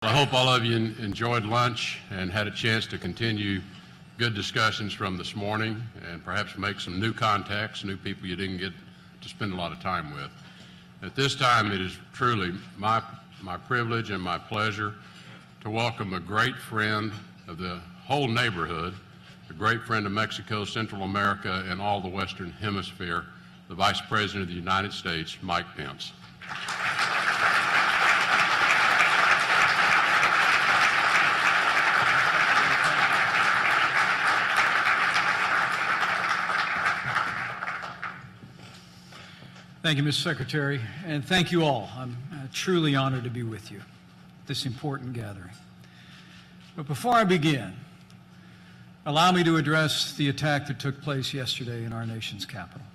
I hope all of you enjoyed lunch and had a chance to continue good discussions from this morning and perhaps make some new contacts, new people you didn't get to spend a lot of time with. At this time, it is truly my privilege and my pleasure to welcome a great friend of the whole neighborhood, a great friend of Mexico, Central America, and all the Western Hemisphere, the Vice President of the United States, Mike Pence. Thank you, Mr. Secretary, and thank you all. I'm truly honored to be with you at this important gathering. But before I begin, allow me to address the attack that took place yesterday in our nation's capital.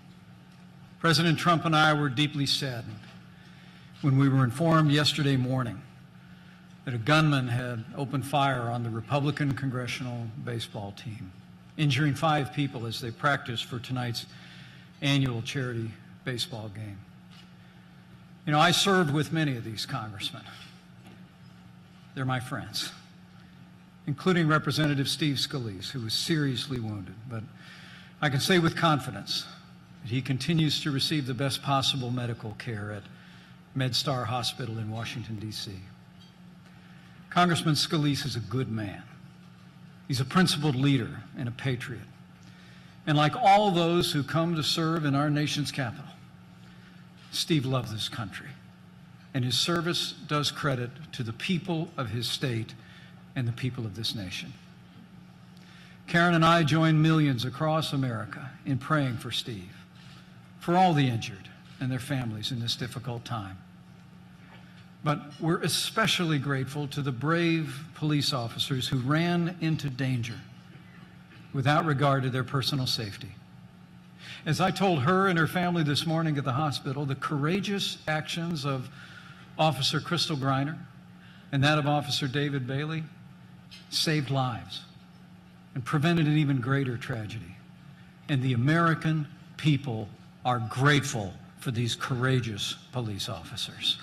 President Trump and I were deeply saddened when we were informed yesterday morning that a gunman had opened fire on the Republican congressional baseball team, injuring 5 people as they practiced for tonight's annual charity baseball game. You know, I served with many of these congressmen. They're my friends, including Representative Steve Scalise, who was seriously wounded. But I can say with confidence that he continues to receive the best possible medical care at MedStar Hospital in Washington, D.C. Congressman Scalise is a good man. He's a principled leader and a patriot. And like all those who come to serve in our nation's capital, Steve loves this country, and his service does credit to the people of his state and the people of this nation. Karen and I join millions across America in praying for Steve, for all the injured and their families in this difficult time. But we're especially grateful to the brave police officers who ran into danger without regard to their personal safety. As I told her and her family this morning at the hospital, the courageous actions of Officer Crystal Griner and that of Officer David Bailey saved lives and prevented an even greater tragedy. And the American people are grateful for these courageous police officers.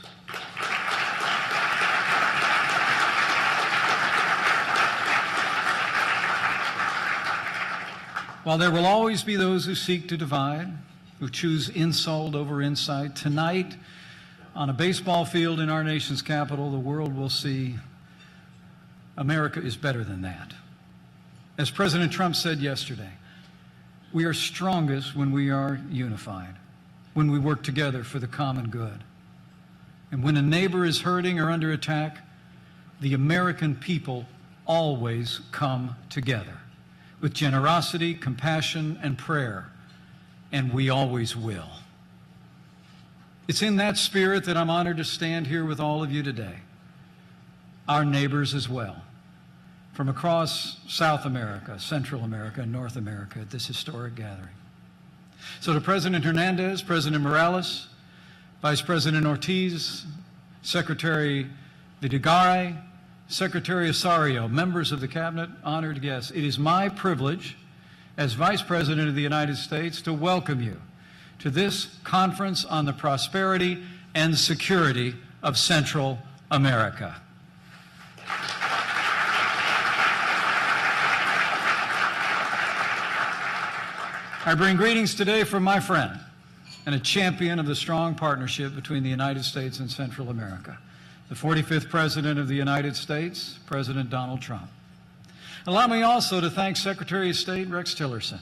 While there will always be those who seek to divide, who choose insult over insight, tonight on a baseball field in our nation's capital, the world will see America is better than that. As President Trump said yesterday, we are strongest when we are unified, when we work together for the common good. And when a neighbor is hurting or under attack, the American people always come together with generosity, compassion, and prayer, and we always will. It's in that spirit that I'm honored to stand here with all of you today, our neighbors as well, from across South America, Central America, and North America at this historic gathering. So to President Hernandez, President Morales, Vice President Ortiz, Secretary Vidagrán, Secretary Osorio, members of the Cabinet, honored guests, it is my privilege as Vice President of the United States to welcome you to this conference on the prosperity and security of Central America. I bring greetings today from my friend and a champion of the strong partnership between the United States and Central America, the 45th President of the United States, President Donald Trump. Allow me also to thank Secretary of State Rex Tillerson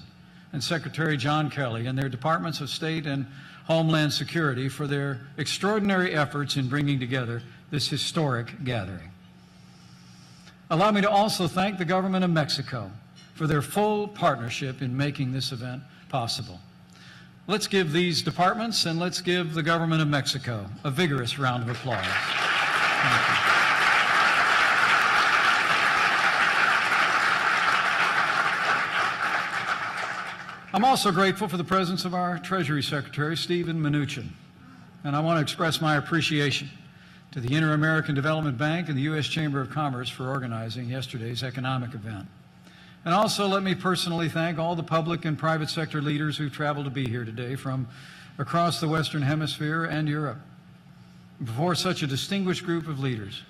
and Secretary John Kelly and their Departments of State and Homeland Security for their extraordinary efforts in bringing together this historic gathering. Allow me to also thank the government of Mexico for their full partnership in making this event possible. Let's give these departments and let's give the government of Mexico a vigorous round of applause. Thank you. I'm also grateful for the presence of our Treasury Secretary, Steven Mnuchin, and I want to express my appreciation to the Inter-American Development Bank and the U.S. Chamber of Commerce for organizing yesterday's economic event. And also let me personally thank all the public and private sector leaders who traveled to be here today from across the Western Hemisphere and Europe. Before such a distinguished group of leaders,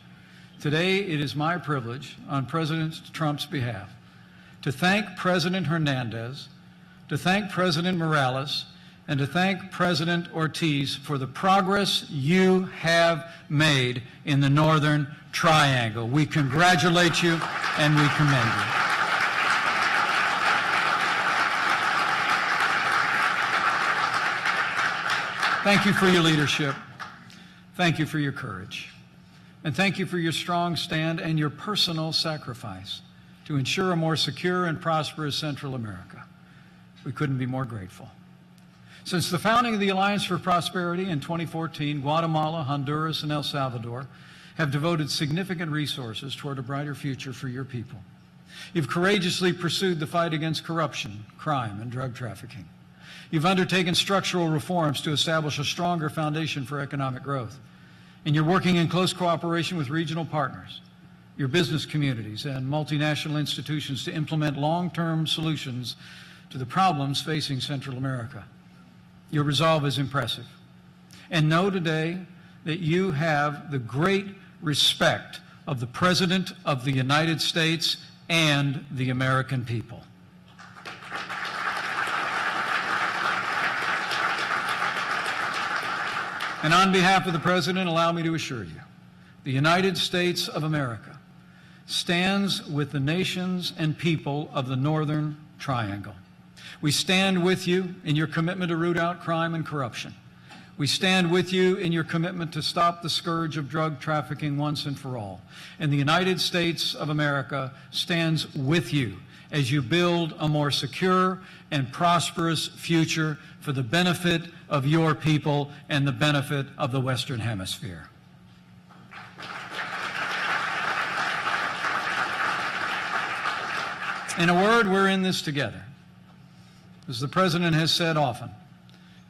Today, it is my privilege, on President Trump's behalf, to thank President Hernandez, to thank President Morales, and to thank President Ortiz for the progress you have made in the Northern Triangle. We congratulate you and we commend you. Thank you for your leadership. Thank you for your courage. And thank you for your strong stand and your personal sacrifice to ensure a more secure and prosperous Central America. We couldn't be more grateful. Since the founding of the Alliance for Prosperity in 2014, Guatemala, Honduras, and El Salvador have devoted significant resources toward a brighter future for your people. You've courageously pursued the fight against corruption, crime, and drug trafficking. You've undertaken structural reforms to establish a stronger foundation for economic growth. And you're working in close cooperation with regional partners, your business communities, and multinational institutions to implement long-term solutions to the problems facing Central America. Your resolve is impressive. And know today that you have the great respect of the President of the United States and the American people. And on behalf of the President, allow me to assure you, the United States of America stands with the nations and people of the Northern Triangle. We stand with you in your commitment to root out crime and corruption. We stand with you in your commitment to stop the scourge of drug trafficking once and for all. And the United States of America stands with you as you build a more secure and prosperous future for the benefit of your people and the benefit of the Western Hemisphere. In a word, we're in this together. As the President has said often,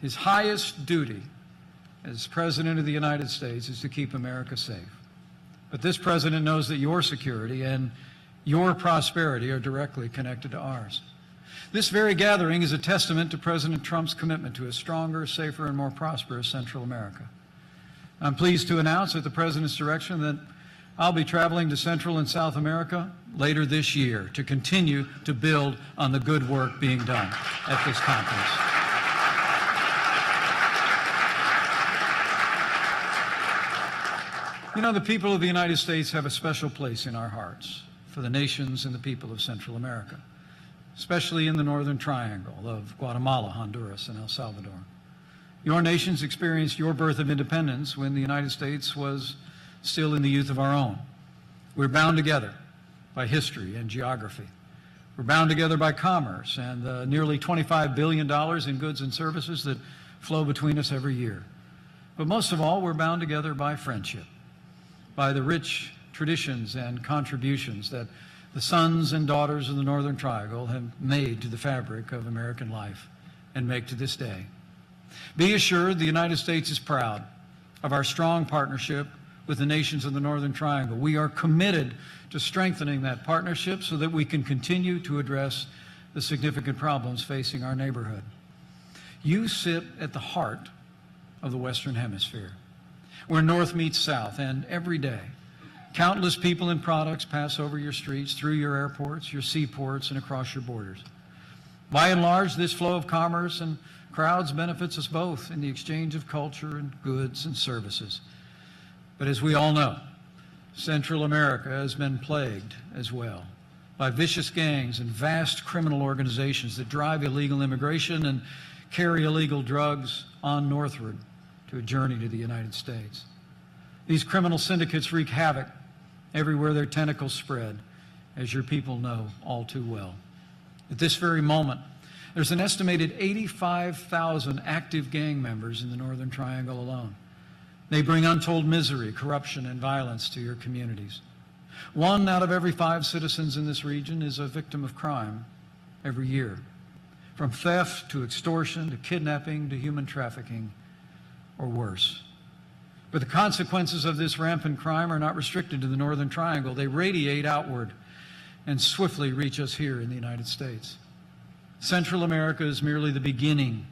his highest duty as President of the United States is to keep America safe. But this President knows that your security and your prosperity are directly connected to ours. This very gathering is a testament to President Trump's commitment to a stronger, safer, and more prosperous Central America. I'm pleased to announce at the President's direction that I'll be traveling to Central and South America later this year to continue to build on the good work being done at this conference. You know, the people of the United States have a special place in our hearts for the nations and the people of Central America, especially in the Northern Triangle of Guatemala, Honduras, and El Salvador. Your nations experienced your birth of independence when the United States was still in the youth of our own. We're bound together by history and geography. We're bound together by commerce and the nearly $25 billion in goods and services that flow between us every year. But most of all, we're bound together by friendship, by the rich traditions and contributions that the sons and daughters of the Northern Triangle have made to the fabric of American life and make to this day. Be assured the United States is proud of our strong partnership with the nations of the Northern Triangle. We are committed to strengthening that partnership so that we can continue to address the significant problems facing our neighborhood. You sit at the heart of the Western Hemisphere, where North meets South, and every day, countless people and products pass over your streets, through your airports, your seaports, and across your borders. By and large, this flow of commerce and crowds benefits us both in the exchange of culture and goods and services. But as we all know, Central America has been plagued as well by vicious gangs and vast criminal organizations that drive illegal immigration and carry illegal drugs on northward to a journey to the United States. These criminal syndicates wreak havoc everywhere their tentacles spread, as your people know all too well. At this very moment, there's an estimated 85,000 active gang members in the Northern Triangle alone. They bring untold misery, corruption, and violence to your communities. 1 out of every 5 citizens in this region is a victim of crime every year, from theft to extortion to kidnapping to human trafficking or worse. But the consequences of this rampant crime are not restricted to the Northern Triangle. They radiate outward and swiftly reach us here in the United States. Central America is merely the beginning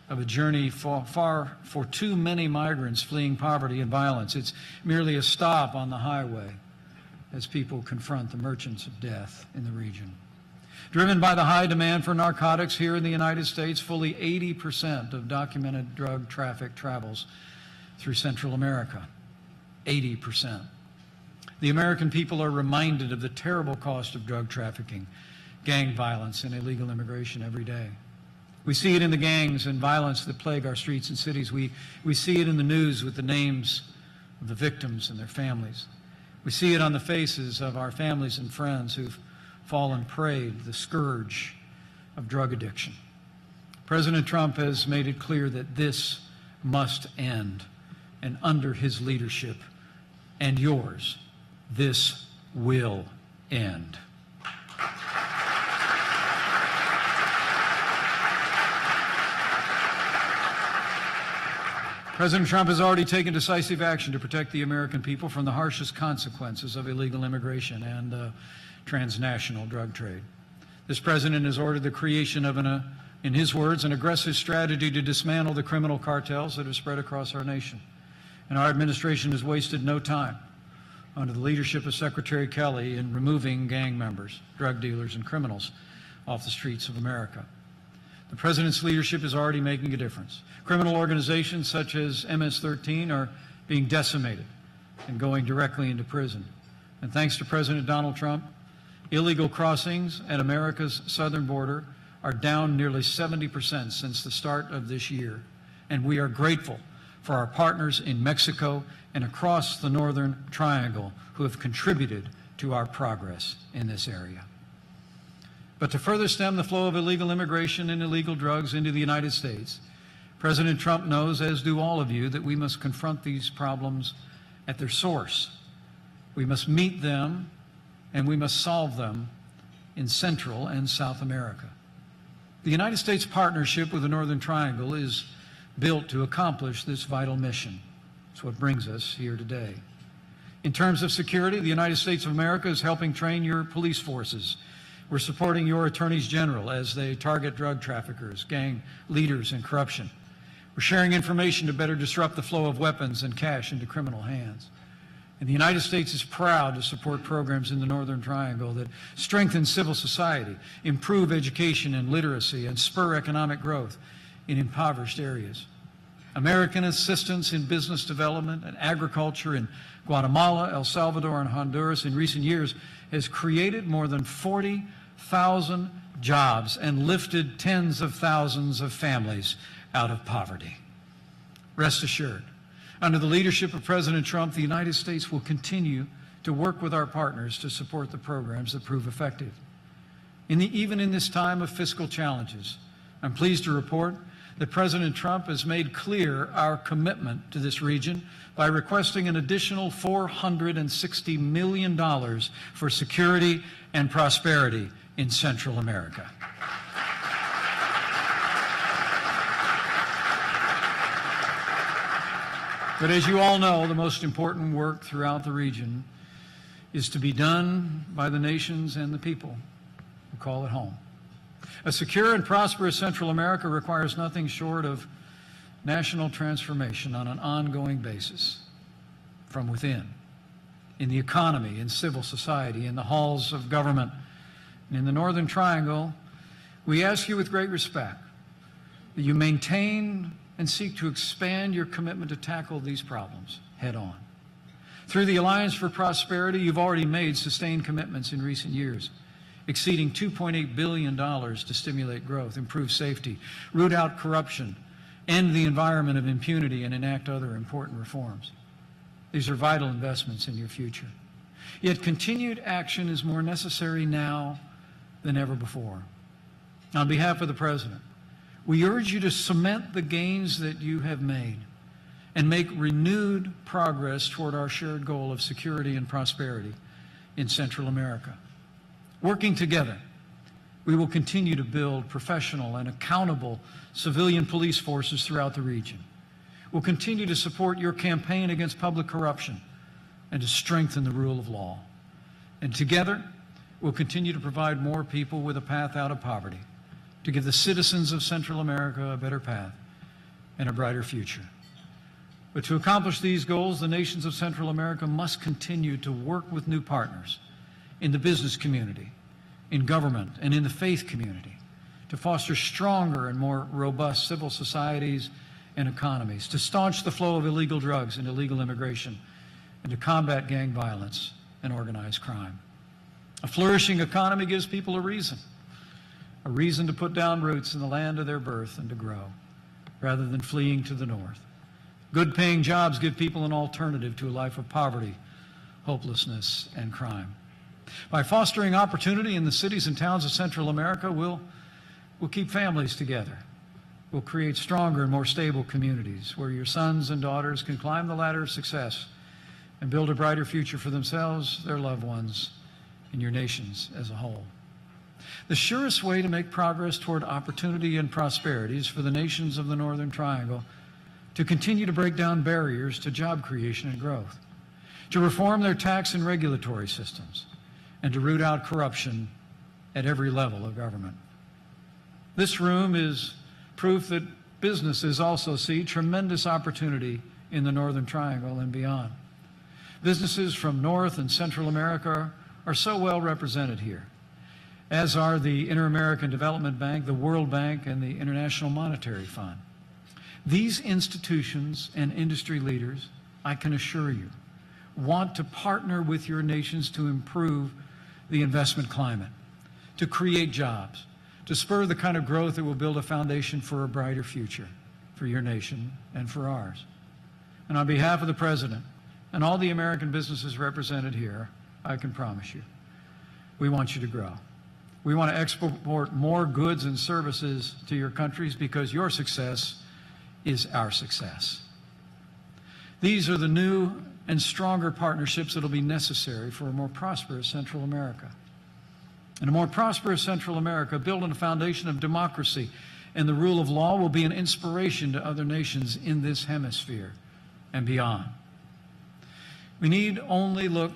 of a journey for too many migrants fleeing poverty and violence. It's merely a stop on the highway as people confront the merchants of death in the region. Driven by the high demand for narcotics here in the United States, fully 80% of documented drug traffic travels through Central America. 80%. The American people are reminded of the terrible cost of drug trafficking, gang violence, and illegal immigration every day. We see it in the gangs and violence that plague our streets and cities. We see it in the news with the names of the victims and their families. We see it on the faces of our families and friends who've fallen prey to the scourge of drug addiction. President Trump has made it clear that this must end, and under his leadership and yours, this will end. President Trump has already taken decisive action to protect the American people from the harshest consequences of illegal immigration and the transnational drug trade. This president has ordered the creation of, in his words, an aggressive strategy to dismantle the criminal cartels that have spread across our nation. And our administration has wasted no time under the leadership of Secretary Kelly in removing gang members, drug dealers, and criminals off the streets of America. The president's leadership is already making a difference. Criminal organizations such as MS-13 are being decimated and going directly into prison. And thanks to President Donald Trump, illegal crossings at America's southern border are down nearly 70% since the start of this year. And we are grateful for our partners in Mexico and across the Northern Triangle who have contributed to our progress in this area. But to further stem the flow of illegal immigration and illegal drugs into the United States, President Trump knows, as do all of you, that we must confront these problems at their source. We must meet them and we must solve them in Central and South America. The United States partnership with the Northern Triangle is built to accomplish this vital mission. It's what brings us here today. In terms of security, the United States of America is helping train your police forces. We're supporting your attorneys general as they target drug traffickers, gang leaders, and corruption. We're sharing information to better disrupt the flow of weapons and cash into criminal hands. And the United States is proud to support programs in the Northern Triangle that strengthen civil society, improve education and literacy, and spur economic growth in impoverished areas. American assistance in business development and agriculture in Guatemala, El Salvador, and Honduras in recent years has created more than 40,000 jobs and lifted tens of thousands of families out of poverty. Rest assured, under the leadership of President Trump, the United States will continue to work with our partners to support the programs that prove effective. Even in this time of fiscal challenges, I'm pleased to report that President Trump has made clear our commitment to this region by requesting an additional $460 million for security and prosperity in Central America. But as you all know, the most important work throughout the region is to be done by the nations and the people who call it home. A secure and prosperous Central America requires nothing short of national transformation on an ongoing basis from within, in the economy, in civil society, in the halls of government, and in the Northern Triangle. We ask you with great respect that you maintain and seek to expand your commitment to tackle these problems head on. Through the Alliance for Prosperity, you've already made sustained commitments in recent years, exceeding $2.8 billion to stimulate growth, improve safety, root out corruption, end the environment of impunity, and enact other important reforms. These are vital investments in your future. Yet continued action is more necessary now than ever before. On behalf of the President, we urge you to cement the gains that you have made and make renewed progress toward our shared goal of security and prosperity in Central America. Working together, we will continue to build professional and accountable civilian police forces throughout the region. We'll continue to support your campaign against public corruption and to strengthen the rule of law. And together, we'll continue to provide more people with a path out of poverty, to give the citizens of Central America a better path and a brighter future. But to accomplish these goals, the nations of Central America must continue to work with new partners in the business community, in government, and in the faith community to foster stronger and more robust civil societies and economies, to staunch the flow of illegal drugs and illegal immigration, and to combat gang violence and organized crime. A flourishing economy gives people a reason to put down roots in the land of their birth and to grow, rather than fleeing to the north. Good-paying jobs give people an alternative to a life of poverty, hopelessness, and crime. By fostering opportunity in the cities and towns of Central America, we'll keep families together. We'll create stronger and more stable communities where your sons and daughters can climb the ladder of success and build a brighter future for themselves, their loved ones, and your nations as a whole. The surest way to make progress toward opportunity and prosperity is for the nations of the Northern Triangle to continue to break down barriers to job creation and growth, to reform their tax and regulatory systems, and to root out corruption at every level of government. This room is proof that businesses also see tremendous opportunity in the Northern Triangle and beyond. Businesses from North and Central America are so well represented here, as are the Inter-American Development Bank, the World Bank, and the International Monetary Fund. These institutions and industry leaders, I can assure you, want to partner with your nations to improve the investment climate, to create jobs, to spur the kind of growth that will build a foundation for a brighter future for your nation and for ours. And on behalf of the President and all the American businesses represented here, I can promise you, we want you to grow. We want to export more goods and services to your countries because your success is our success. These are the new and stronger partnerships that will be necessary for a more prosperous Central America. And a more prosperous Central America built on a foundation of democracy and the rule of law will be an inspiration to other nations in this hemisphere and beyond. We need only look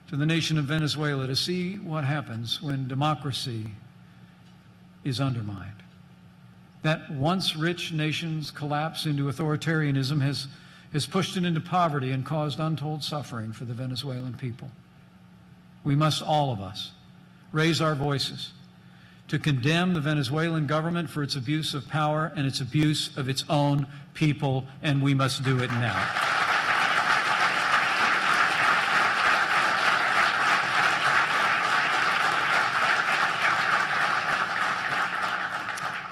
to the nation of Venezuela to see what happens when democracy is undermined. That once rich nation's collapse into authoritarianism has pushed it into poverty and caused untold suffering for the Venezuelan people. We must, all of us, raise our voices to condemn the Venezuelan government for its abuse of power and its abuse of its own people, and we must do it now.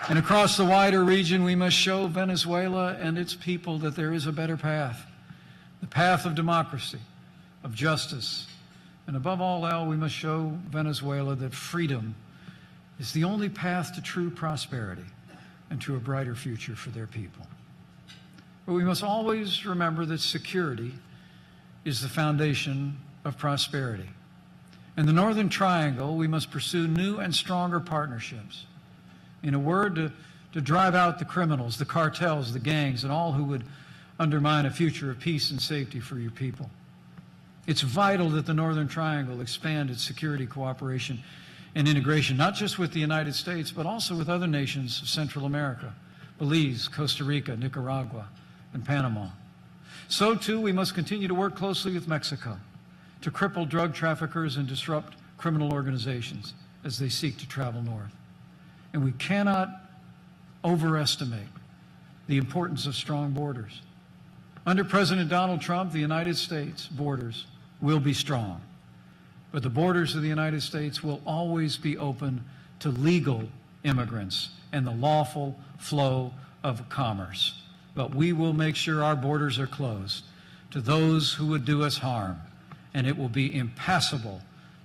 And across the wider region, we must show Venezuela and its people that there is a better path, the path of democracy, of justice, and above all else, we must show Venezuela that freedom is the only path to true prosperity and to a brighter future for their people. But we must always remember that security is the foundation of prosperity. In the Northern Triangle, we must pursue new and stronger partnerships. In a word, to drive out the criminals, the cartels, the gangs, and all who would undermine a future of peace and safety for your people. It's vital that the Northern Triangle expand its security cooperation and integration, not just with the United States, but also with other nations of Central America, Belize, Costa Rica, Nicaragua, and Panama. So, too, we must continue to work closely with Mexico to cripple drug traffickers and disrupt criminal organizations as they seek to travel north. And we cannot overestimate the importance of strong borders. Under President Donald Trump, the United States borders will be strong, but the borders of the United States will always be open to legal immigrants and the lawful flow of commerce. But we will make sure our borders are closed to those who would do us harm, and it will be impassable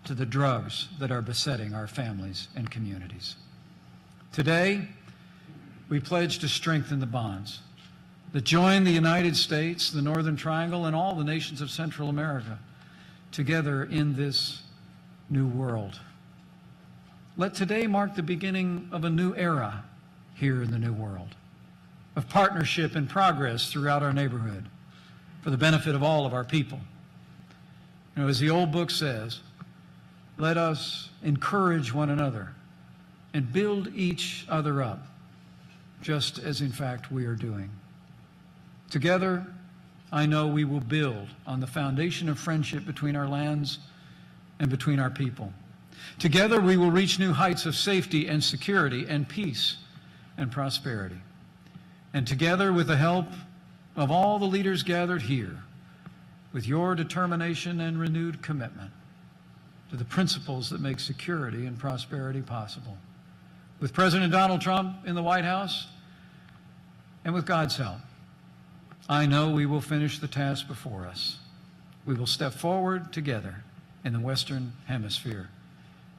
to the drugs that are besetting our families and communities. Today, we pledge to strengthen the bonds that join the United States, the Northern Triangle, and all the nations of Central America together in this new world. Let today mark the beginning of a new era here in the new world, of partnership and progress throughout our neighborhood for the benefit of all of our people. You know, as the old book says, let us encourage one another and build each other up, just as in fact we are doing. Together, I know we will build on the foundation of friendship between our lands and between our people. Together, we will reach new heights of safety and security and peace and prosperity. And together, with the help of all the leaders gathered here, with your determination and renewed commitment to the principles that make security and prosperity possible, with President Donald Trump in the White House, and with God's help, I know we will finish the task before us. We will step forward together in the Western Hemisphere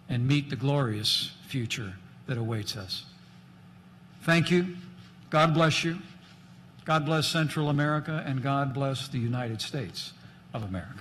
and meet the glorious future that awaits us. Thank you. God bless you. God bless Central America, and God bless the United States of America.